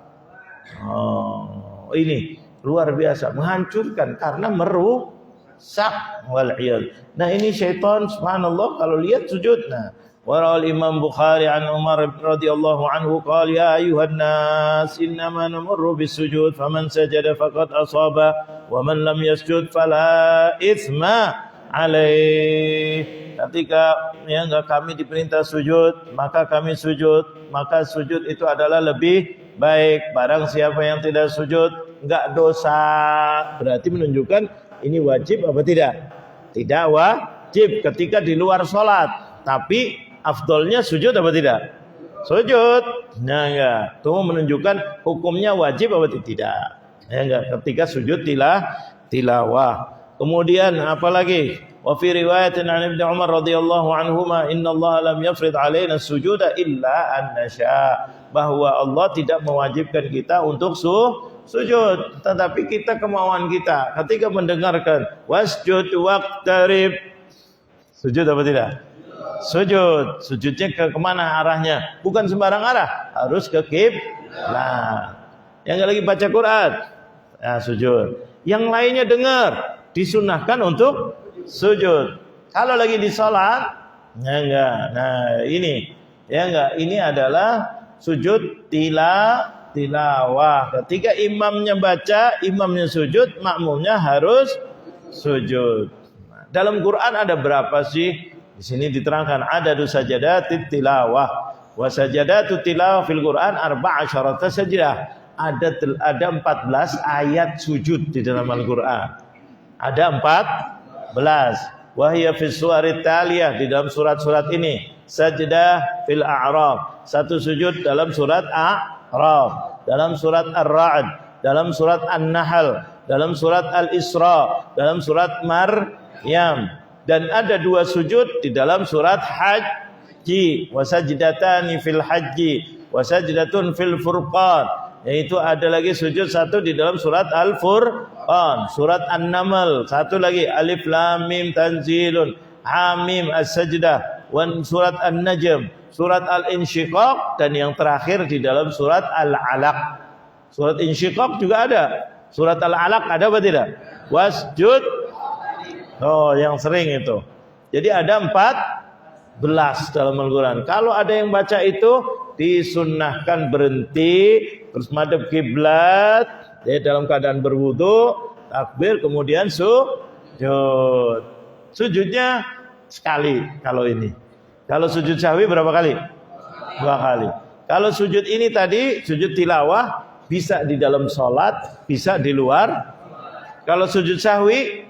Ini luar biasa, menghancurkan karena merusak wal'iyad. Nah ini syaitan subhanallah kalau lihat sujud. Nah, warawal Imam Bukhari an Umar radhiyallahu anhu qala ya ayuhan nas innama namurru bisujud faman sajada faqad asaba wa man lam yasjud fala itsma alaih. Ketika kami diperintah sujud, maka kami sujud. Maka sujud itu adalah lebih baik. Barang siapa yang tidak sujud, enggak dosa. Berarti menunjukkan ini wajib apa tidak? Tidak wajib ketika di luar sholat. Tapi afdolnya sujud apa tidak? Sujud. Nah enggak. Itu menunjukkan hukumnya wajib apa tidak? Ya enggak. Ketika sujud tilawah. Kemudian apalagi? Wa fi riwayatin an Ibnu Umar radhiyallahu anhuma innallaha lam yafrid alaina sujuda illa an nasya, bahwa Allah tidak mewajibkan kita untuk sujud, tetapi kita kemauan kita ketika mendengarkan wasjud waqtarib, sujud apa tidak? Sujud. Sujudnya ke kemana arahnya? Bukan sembarang arah, harus ke kiblat. Yang lagi baca Quran, ya sujud. Yang lainnya dengar, disunahkan untuk sujud. Kalau lagi di sholat, ya enggak. Nah ini, ya enggak. Ini adalah sujud tilawah. Ketika imamnya baca, imamnya sujud, makmumnya harus sujud. Nah, dalam Quran ada berapa sih? Di sini diterangkan ada sajadatit tilawah. Wa sajadatut tilawah fil Quran 14 sajdah. Ada 14 ayat sujud di dalam Al-Quran. Ada 14. Wahya fi suwarit taliyah, di dalam surat-surat ini. Sajdah fil A'raf, satu sujud dalam surat A'raf, dalam surat Ar-Ra'd, dalam surat An-Nahl, dalam surat Al-Isra, dalam surat Maryam, dan ada 2 sujud di dalam surat Haji. Wasajdatani fil Haji, wasajdatun fil Furqan, yaitu ada lagi sujud satu di dalam surat Al-Furqan, surat An-Naml, satu lagi Alif Lam Mim Tanzilun, Hamim As-Sajdah, wan surat An-Najm, surat Al-Insyiqaq, dan yang terakhir di dalam surat Al-Alaq. Surat Insyiqaq juga ada, surat Al-Alaq ada apa tidak? Wasjud, oh yang sering itu. Jadi ada 14 dalam Al-Quran. Kalau ada yang baca itu, disunnahkan berhenti, terus madhab kiblat, ya, dalam keadaan berwudu, takbir, kemudian sujud. Sujudnya sekali kalau ini. Kalau sujud sahwi berapa kali? 2 kali. Kalau sujud ini tadi, sujud tilawah, bisa di dalam sholat, bisa di luar. Kalau sujud sahwi,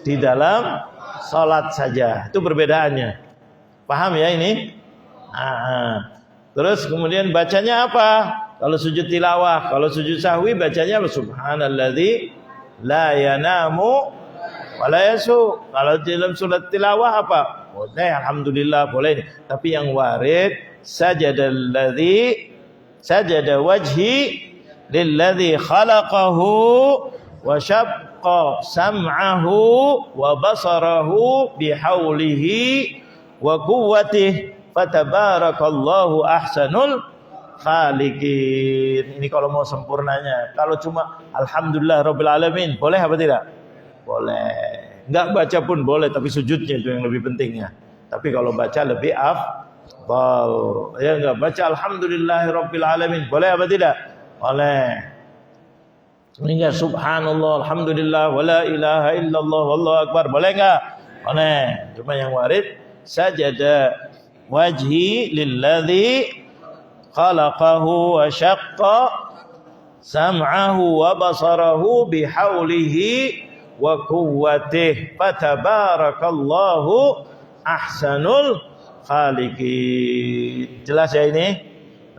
di dalam sholat saja. Itu perbedaannya. Paham ya ini? Terus kemudian bacanya apa? Kalau sujud tilawah, kalau sujud sahwi bacanya subhanalladzi la yanamu wa la yasu. Kalau dalam surat tilawah apa? Boleh, alhamdulillah boleh. Tapi yang warid sajadalladzi sajada wajhi lilladzi khalaqahu wa syaqqa sam'ahu wa basarahu bihaulihi wa quwwatihi fatabarakallahu ahsanul khaliqin. Ini kalau mau sempurnanya. Kalau cuma alhamdulillah rabbil alamin, boleh apa tidak? Boleh. Enggak baca pun boleh, tapi sujudnya itu yang lebih pentingnya. Tapi kalau baca lebih afdal. Ya enggak baca alhamdulillah rabbil alamin, boleh apa tidak? Boleh. Ini subhanallah, alhamdulillah, wala ilaha illallah, wallahu akbar, boleh enggak? Boleh. Cuma yang warid sajada wajhi lilladzi khalaqahu wa syaqqa sam'ahu wa basarahu bihaulihi wa quwwatihi fatabarakallahu ahsanul khaliqin. Jelas ya ini?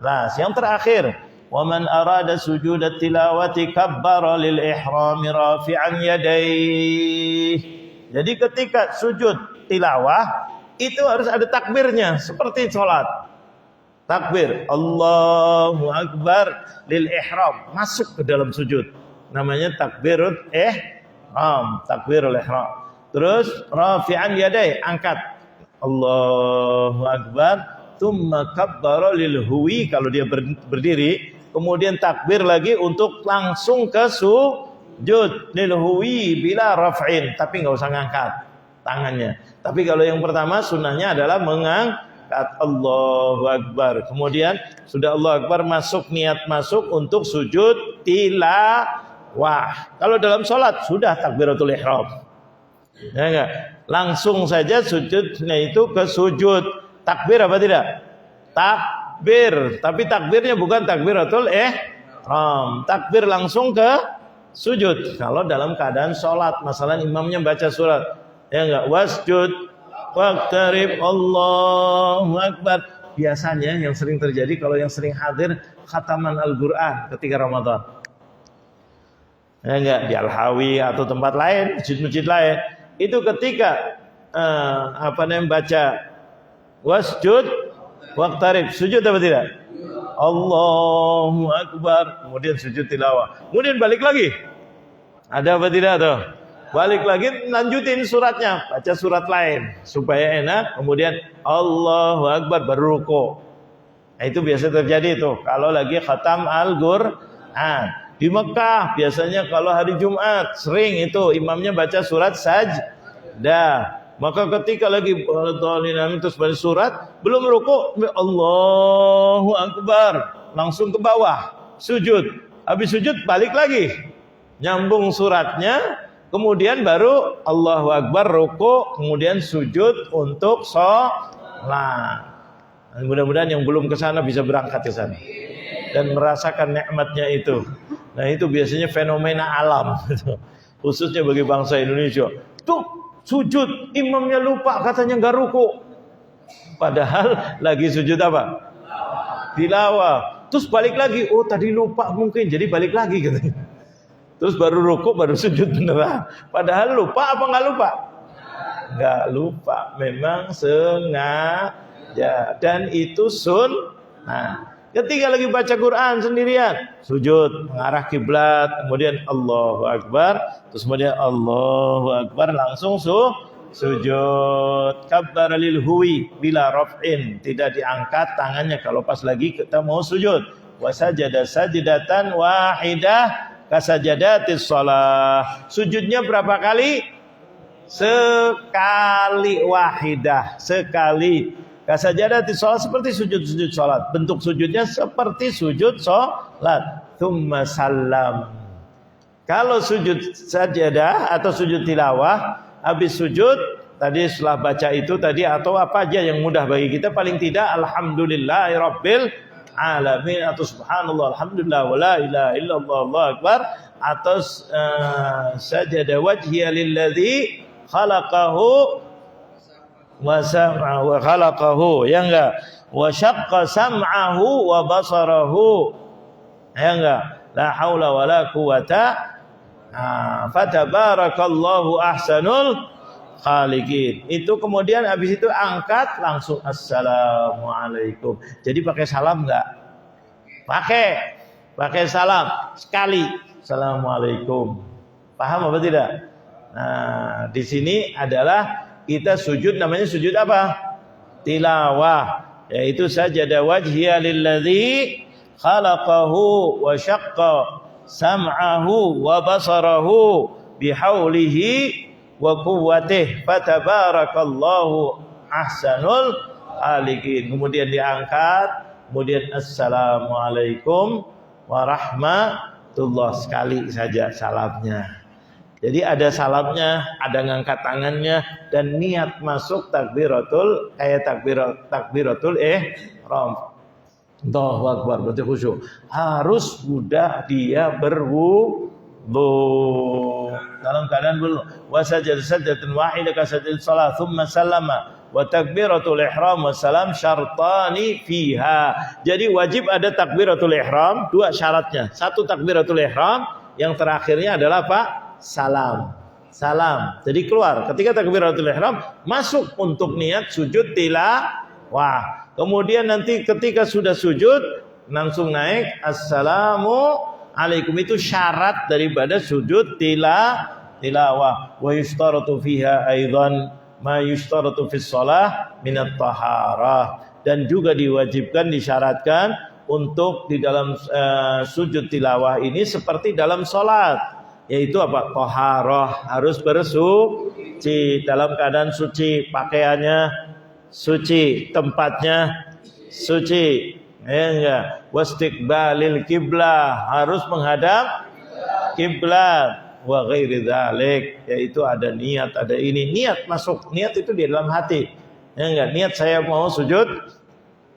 Jelas. Yang terakhir, wa man arada sujudat tilawati kabbara lil ihrami rafi'an yadayhi. Jadi ketika sujud tilawah itu harus ada takbirnya seperti sholat. Takbir Allahu Akbar lil ihram, masuk ke dalam sujud. Namanya takbirul ihram, takbirul ihram. Terus rafi'an yadai, angkat Allahu Akbar, tsumma kabbara lil huwi kalau dia berdiri, kemudian takbir lagi untuk langsung ke sujud lil huwi bila raf'in, tapi enggak usah ngangkat tangannya. Tapi kalau yang pertama sunnahnya adalah mengangkat Allahu Akbar. Kemudian sudah Allah Akbar, masuk, niat masuk untuk sujud tilawah. Kalau dalam sholat sudah takbiratul ihram, ya enggak? Langsung saja sujudnya itu ke sujud. Takbir apa tidak? Takbir. Tapi takbirnya bukan takbiratul ihram. Takbir langsung ke sujud. Kalau dalam keadaan sholat, masalah imamnya baca surat, ya enggak, wasjud waqtarib Allahu Akbar. Biasanya yang sering terjadi kalau yang sering hadir khataman Al-Quran ketika Ramadan, Ya enggak, di Al-Hawi atau tempat lain, masjid-masjid lain. Itu ketika baca wasjud waqtarib, sujud apa tidak? Allahu Akbar, kemudian sujud tilawah. Kemudian balik lagi. Ada apa tidak tuh? Balik lagi, lanjutin suratnya, baca surat lain supaya enak. Kemudian Allahu Akbar baru ruku. Nah, itu biasa terjadi tuh kalau lagi khatam Al-Qur'an. Di Mekah biasanya kalau hari Jumat sering itu imamnya baca surat sajdah. Maka ketika lagi terus baca surat, belum ruku, Allahu Akbar, langsung ke bawah, sujud. Habis sujud balik lagi, nyambung suratnya, kemudian baru Allahu Akbar, ruku, kemudian sujud untuk sholat. Mudah-mudahan yang belum ke sana bisa berangkat ke sana dan merasakan nikmatnya itu. Nah, itu biasanya fenomena alam, khususnya bagi bangsa Indonesia. Tuh sujud, imamnya lupa, katanya nggak ruku, padahal lagi sujud apa? Tilawah. Terus balik lagi, oh tadi lupa mungkin, jadi balik lagi katanya. Terus baru ruku, baru sujud beneran. Padahal lupa apa nggak lupa? Nggak lupa, memang sengaja. Dan itu sunnah. Ketika lagi baca Quran sendirian, sujud, mengarah kiblat, kemudian Allahu Akbar, terus kemudian Allahu Akbar, langsung sujud. Kabbara lil huwi bila raf'in, tidak diangkat tangannya kalau pas lagi kita mau sujud. Wa sajada sajdatan wahidah kasajadatis shalah. Sujudnya berapa kali? Sekali, wahidah, sekali. Kasajadatis shalah, seperti sujud salat. Bentuk sujudnya seperti sujud salat. Tsumma salam. Kalau sujud sajadah atau sujud tilawah, habis sujud tadi setelah baca itu tadi atau apa aja yang mudah bagi kita, paling tidak alhamdulillahirabbil alamin atau subhanallah alhamdulillah wala ilaha illallah Allahu akbar, atau sajada wajhiya lilladzi khalaqahu wa sam'ahu wa khalaqahu, ya enggak, wa syaqqa sam'ahu wa basarahu, ya enggak, la haula wala quwata, fatabarakallahu ahsanul khaliqin. Itu kemudian habis itu angkat langsung assalamualaikum. Jadi pakai salam enggak? Pakai salam sekali, assalamualaikum. Paham apa tidak? Nah, di sini adalah kita sujud, namanya sujud apa? Tilawah, yaitu sajada wajhiya lilladzi khalaqahu wa syaqqa sam'ahu wa basarahu bihaulihi wa quwwatihi fatabarakallahu ahsanul khaliqin. Kemudian diangkat, kemudian assalamualaikum warahmatullahi, sekali saja salamnya. Jadi ada salamnya, ada ngangkat tangannya, dan niat masuk takbiratul takbiratul ihram. Allahu Akbar, berarti khusyuk. Harus sudah dia berwudu dalam keadaan berwudu. Wa sajada sajdatan wahidah ka sajdatis shalah, tsumma sallama. Wa takbiratul ihram wa salam syartani fiha. Jadi wajib ada takbiratul ihram, dua syaratnya. Satu takbiratul ihram, yang terakhirnya adalah apa? Salam. Jadi keluar ketika takbiratul ihram, masuk untuk niat sujud tilawah. Kemudian nanti ketika sudah sujud langsung naik assalamu alaikum. Itu syarat daripada sujud tilawah. Wa yushtaratu fiha aidan ma yushtaratu fis shalah minat taharah. Dan juga diwajibkan, disyaratkan untuk di dalam sujud tilawah ini seperti dalam salat, yaitu apa? Taharah, harus bersuci, dalam keadaan suci, pakaiannya suci, tempatnya suci, ya enggak? Wastiqbalil kiblah, harus menghadap kiblat, wa ghairi dzalik, yaitu ada niat, ada ini, niat masuk, niat itu di dalam hati, ya enggak? Niat saya mau sujud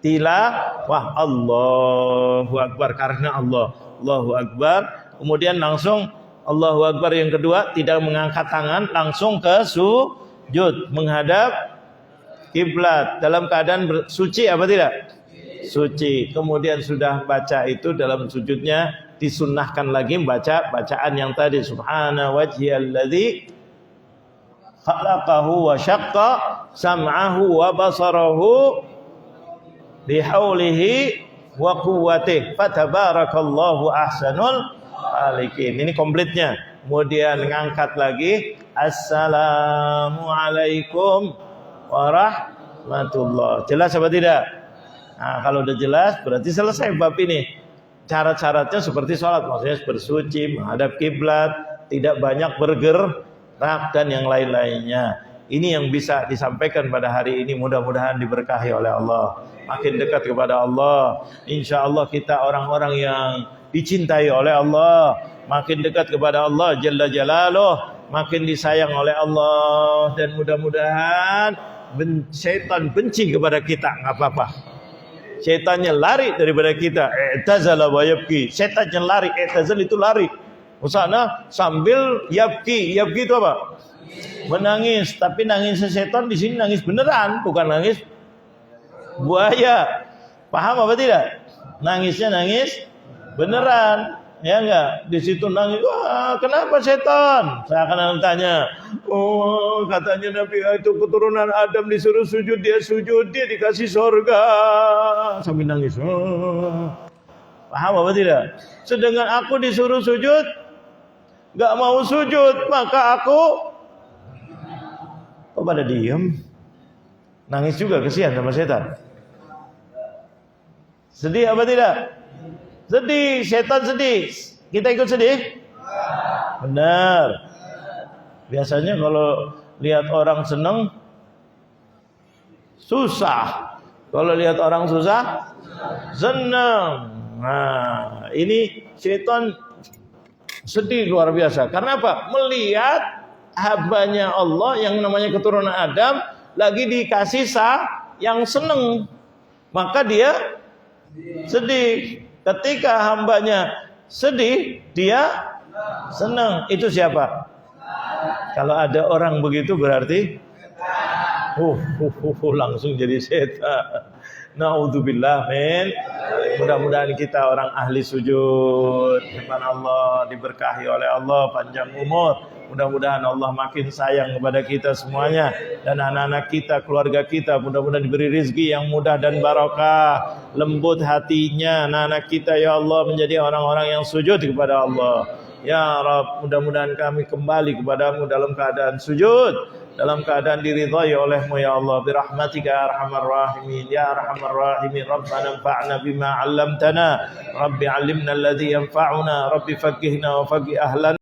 tilawah, Allahu Akbar, karena Allah, Allahu Akbar, kemudian langsung Allahu Akbar yang kedua, tidak mengangkat tangan, langsung ke sujud, menghadap kiblat dalam keadaan suci apa tidak? Suci. Kemudian sudah baca itu dalam sujudnya, disunnahkan lagi baca bacaan yang tadi, subhana wajhiyalladzi khalaqahu wa syaqqa sam'ahu wa basarahu bihaulihi wa quwwatihi fatabarakallahu ahsanul khaliqin. Ini komplitnya. Kemudian ngangkat lagi, assalamualaikum warahmatullah. Jelas apa tidak? Nah, kalau udah jelas berarti selesai bab ini. Syarat-syaratnya seperti sholat, maksudnya bersuci, menghadap kiblat, tidak banyak bergerak dan yang lain-lainnya. Ini yang bisa disampaikan pada hari ini, mudah-mudahan diberkahi oleh Allah. Makin dekat kepada Allah, insya Allah kita orang-orang yang dicintai oleh Allah. Makin dekat kepada Allah Jalla Jalaluh, makin disayang oleh Allah. Dan mudah-mudahan syaitan benci kepada kita, nggak apa-apa. Syaitannya lari daripada kita. I'tazala wa yabki. Syaitannya lari, i'tazal itu lari. Usana sambil yabki. Yabki itu apa? Menangis. Tapi nangisnya setan di sini nangis beneran, bukan nangis buaya. Paham apa tidak? Nangisnya nangis beneran. Ya enggak? Di situ nangis. Wah, kenapa setan? Saya akan tanya. Oh, katanya Nabi itu keturunan Adam disuruh sujud, dia sujud, dia dikasih surga. Sambil nangis. Oh. Paham apa tidak? Sedangkan aku disuruh sujud, enggak mau sujud, maka aku pada diam. Nangis juga, kesian sama setan. Sedih apa tidak? Sedih, setan sedih. Kita ikut sedih? Benar. Biasanya kalau lihat orang senang, susah. Kalau lihat orang susah, senang. Nah, ini setan sedih luar biasa. Karena apa? Melihat hambanya Allah yang namanya keturunan Adam lagi dikasih yang senang. Maka dia sedih. Ketika hambanya sedih, dia senang. Itu siapa? Kalau ada orang begitu berarti langsung jadi setan. Naudzubillah min. Mudah-mudahan kita orang ahli sujud. Subhanallah, diberkahi oleh Allah, panjang umur. Mudah-mudahan Allah makin sayang kepada kita semuanya, dan anak-anak kita, keluarga kita, mudah-mudahan diberi rezeki yang mudah dan barokah, lembut hatinya anak-anak kita ya Allah, menjadi orang-orang yang sujud kepada Allah. Ya Rabb, mudah-mudahan kami kembali kepadamu dalam keadaan sujud, dalam keadaan diridhai olehmu ya Allah, birahmatika ya arhamar rahimin ya arhamar rahimin. Rabbana anfa'na bima 'allamtana, rabbi 'allimna alladhi yanfa'una, rabbi faqihna wa faqih ahlan.